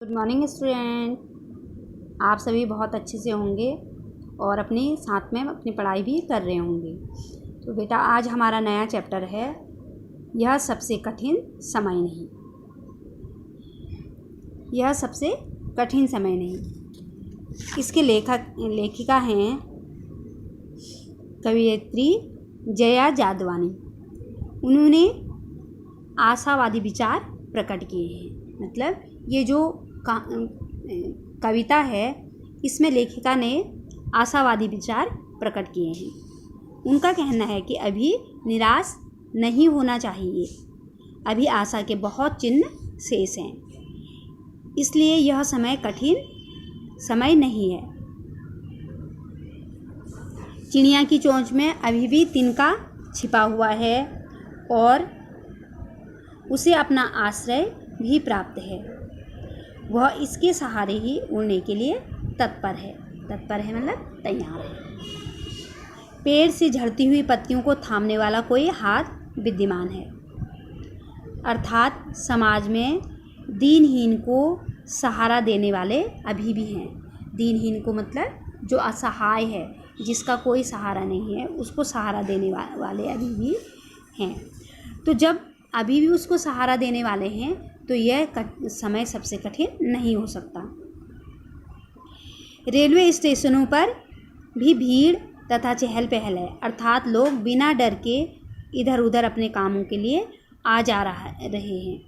Good morning student. आप सभी बहुत अच्छे से होंगे और अपने साथ में अपनी पढ़ाई भी कर रहे होंगे। तो बेटा आज हमारा नया चैप्टर है, यह सबसे कठिन समय नहीं। यह सबसे कठिन समय नहीं। इसके लेखिका हैं कवयित्री जया जादवानी। उन्होंने आशावादी विचार प्रकट किए हैं। मतलब ये जो कविता है इसमें लेखिका ने आशावादी विचार प्रकट किए हैं। उनका कहना है कि अभी निराश नहीं होना चाहिए, अभी आशा के बहुत चिन्ह शेष हैं, इसलिए यह समय कठिन समय नहीं है। चिड़िया की चोंच में अभी भी तिनका छिपा हुआ है और उसे अपना आश्रय भी प्राप्त है। वह इसके सहारे ही उड़ने के लिए तत्पर है मतलब तैयार है। पेड़ से झड़ती हुई पत्तियों को थामने वाला कोई हाथ विद्यमान है, अर्थात समाज में दीनहीन को सहारा देने वाले अभी भी हैं। दीनहीन को मतलब जो असहाय है, जिसका कोई सहारा नहीं है, उसको सहारा देने वाले अभी भी हैं। तो जब अभी भी उसको सहारा देने वाले हैं तो यह समय सबसे कठिन नहीं हो सकता। रेलवे स्टेशनों पर भी भीड़ तथा चहल पहल है, अर्थात लोग बिना डर के इधर उधर अपने कामों के लिए आ जा रहे हैं।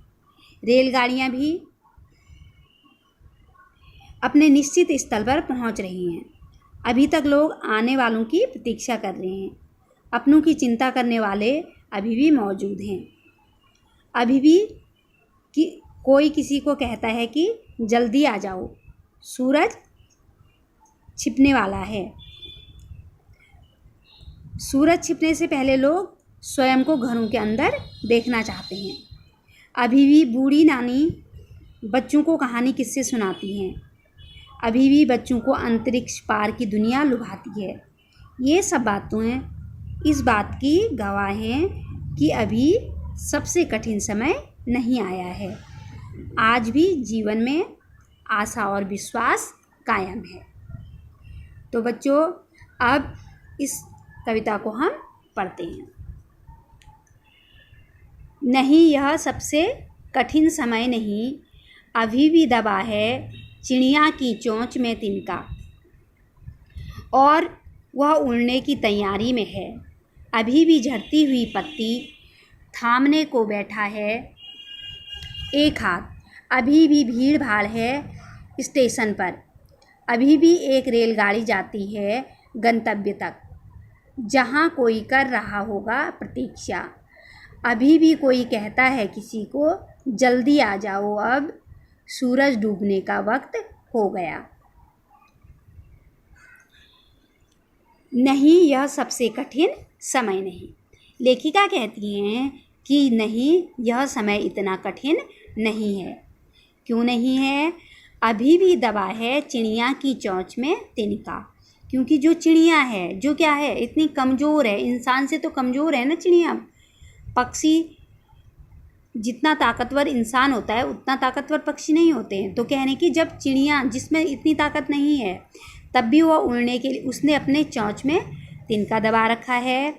रेलगाड़ियां भी अपने निश्चित स्थल पर पहुंच रही हैं। अभी तक लोग आने वालों की प्रतीक्षा कर रहे हैं। अपनों की चिंता करने वाले अभी भी मौजूद हैं। अभी भी कोई किसी को कहता है कि जल्दी आ जाओ, सूरज छिपने वाला है। सूरज छिपने से पहले लोग स्वयं को घरों के अंदर देखना चाहते हैं। अभी भी बूढ़ी नानी बच्चों को कहानी किस्से सुनाती हैं। अभी भी बच्चों को अंतरिक्ष पार की दुनिया लुभाती है। ये सब बातें इस बात की गवाह हैं कि अभी सबसे कठिन समय नहीं आया है। आज भी जीवन में आशा और विश्वास कायम है। तो बच्चों, अब इस कविता को हम पढ़ते हैं। नहीं, यह सबसे कठिन समय नहीं, अभी भी दबा है चिड़िया की चोंच में तिनका, और वह उड़ने की तैयारी में है। अभी भी झड़ती हुई पत्ती थामने को बैठा है एक हाथ। अभी भी भीड़ भाड़ है स्टेशन पर। अभी भी एक रेलगाड़ी जाती है गंतव्य तक, जहां कोई कर रहा होगा प्रतीक्षा। अभी भी कोई कहता है किसी को, जल्दी आ जाओ, अब सूरज डूबने का वक्त हो गया। नहीं, यह सबसे कठिन समय नहीं। लेखिका कहती हैं कि नहीं, यह समय इतना कठिन नहीं है। क्यों नहीं है? अभी भी दबा है चिड़िया की चोंच में तिनका। क्योंकि जो चिड़िया है, जो क्या है, इतनी कमज़ोर है, इंसान से तो कमज़ोर है ना चिड़िया। पक्षी जितना ताकतवर इंसान होता है उतना ताकतवर पक्षी नहीं होते हैं। तो कहने की जब चिड़िया जिसमें इतनी ताकत नहीं है, तब भी वह उड़ने के लिए उसने अपने चोंच में तिनका दबा रखा है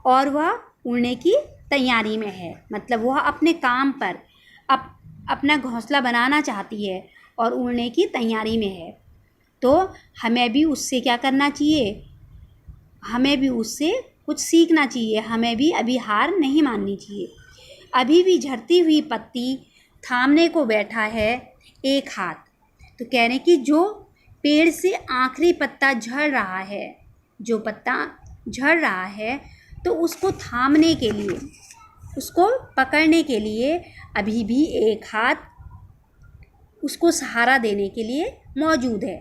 और वह उड़ने की तैयारी में है। मतलब वह अपने काम पर अपना घोंसला बनाना चाहती है और उड़ने की तैयारी में है। तो हमें भी उससे क्या करना चाहिए? हमें भी उससे कुछ सीखना चाहिए। हमें भी अभी हार नहीं माननी चाहिए। अभी भी झड़ती हुई पत्ती थामने को बैठा है एक हाथ। तो कहने की जो पेड़ से आखिरी पत्ता झड़ रहा है, जो पत्ता झड़ रहा है, तो उसको थामने के लिए, उसको पकड़ने के लिए अभी भी एक हाथ उसको सहारा देने के लिए मौजूद है।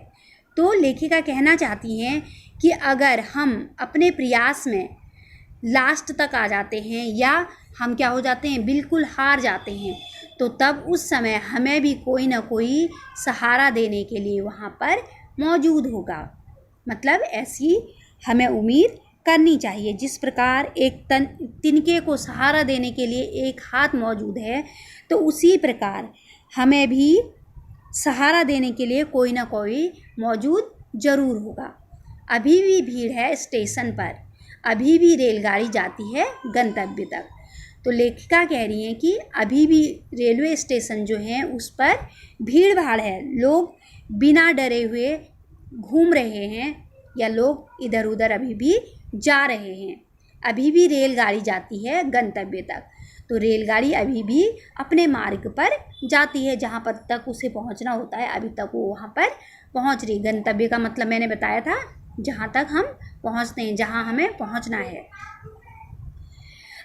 तो लेखिका कहना चाहती हैं कि अगर हम अपने प्रयास में लास्ट तक आ जाते हैं या हम क्या हो जाते हैं, बिल्कुल हार जाते हैं, तो तब उस समय हमें भी कोई ना कोई सहारा देने के लिए वहाँ पर मौजूद होगा। मतलब ऐसी हमें उम्मीद करनी चाहिए। जिस प्रकार एक तिनके को सहारा देने के लिए एक हाथ मौजूद है, तो उसी प्रकार हमें भी सहारा देने के लिए कोई ना कोई मौजूद ज़रूर होगा। अभी भी भीड़ है स्टेशन पर, अभी भी रेलगाड़ी जाती है गंतव्य तक। तो लेखिका कह रही हैं कि अभी भी रेलवे स्टेशन जो है उस पर भीड़ भाड़ है, लोग बिना डरे हुए घूम रहे हैं या लोग इधर उधर अभी भी जा रहे हैं। अभी भी रेलगाड़ी जाती है गंतव्य तक, तो रेलगाड़ी अभी भी अपने मार्ग पर जाती है, जहाँ पर तक उसे पहुँचना होता है अभी तक वो वहाँ पर पहुँच रही। गंतव्य का मतलब मैंने बताया था, जहाँ तक हम पहुँचते हैं, जहाँ हमें पहुँचना है।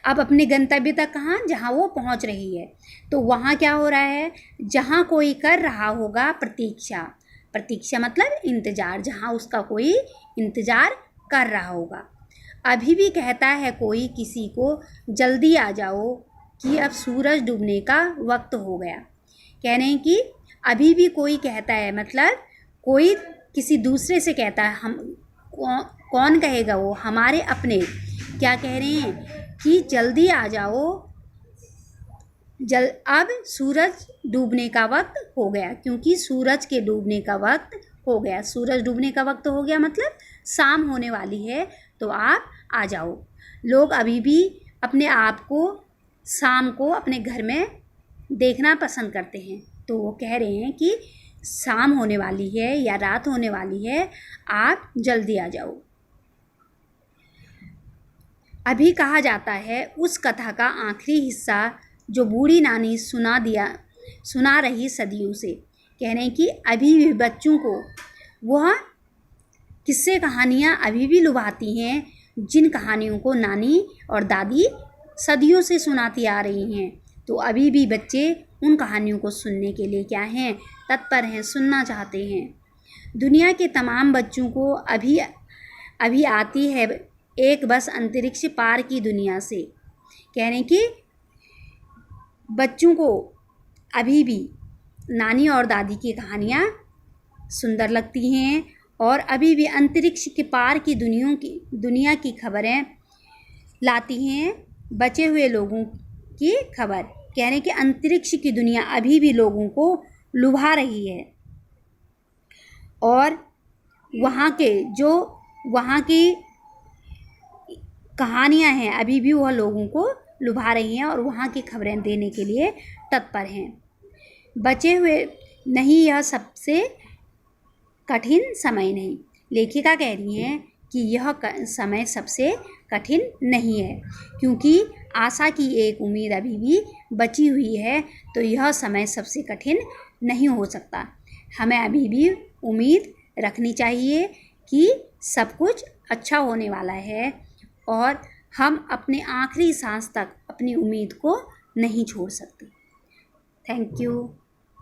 अब अपने गंतव्य तक कहाँ, जहाँ वो पहुँच रही है। तो वहाँ क्या हो रहा है, जहाँ कोई कर रहा होगा प्रतीक्षा, प्रतीक्षा मतलब इंतज़ार, जहाँ उसका कोई इंतज़ार कर रहा होगा। अभी भी कहता है कोई किसी को, जल्दी आ जाओ कि अब सूरज डूबने का वक्त हो गया। कह रहे हैं कि अभी भी कोई कहता है, मतलब कोई किसी दूसरे से कहता है। हम कौन कहेगा, वो हमारे अपने क्या कह रहे हैं कि जल्दी आ जाओ, अब सूरज डूबने का वक्त हो गया, क्योंकि सूरज के डूबने का वक्त हो गया। सूरज डूबने का वक्त हो गया मतलब शाम होने वाली है, तो आप आ जाओ। लोग अभी भी अपने आप को शाम को अपने घर में देखना पसंद करते हैं, तो वो कह रहे हैं कि शाम होने वाली है या रात होने वाली है, आप जल्दी आ जाओ। अभी कहा जाता है उस कथा का आखिरी हिस्सा जो बूढ़ी नानी सुना रही सदियों से। कह रहे हैं कि अभी भी बच्चों को वह किस्से कहानियाँ अभी भी लुभाती हैं, जिन कहानियों को नानी और दादी सदियों से सुनाती आ रही हैं। तो अभी भी बच्चे उन कहानियों को सुनने के लिए क्या हैं, तत्पर हैं, सुनना चाहते हैं। दुनिया के तमाम बच्चों को अभी आती है एक बस अंतरिक्ष पार की दुनिया से। कह रहे हैं कि बच्चों को अभी भी नानी और दादी की कहानियाँ सुंदर लगती हैं और अभी भी अंतरिक्ष के पार की दुनिया की खबरें लाती हैं, बचे हुए लोगों की खबर। कह रहे हैं कि अंतरिक्ष की दुनिया अभी भी लोगों को लुभा रही है और वहाँ की कहानियाँ हैं अभी भी वह लोगों को लुभा रही हैं और वहाँ की खबरें देने के लिए तत्पर हैं। बचे हुए नहीं, यह सबसे कठिन समय नहीं। लेखिका कह रही हैं कि यह समय सबसे कठिन नहीं है, क्योंकि आशा की एक उम्मीद अभी भी बची हुई है, तो यह समय सबसे कठिन नहीं हो सकता। हमें अभी भी उम्मीद रखनी चाहिए कि सब कुछ अच्छा होने वाला है और हम अपने आखिरी सांस तक अपनी उम्मीद को नहीं छोड़ सकते। Thank you.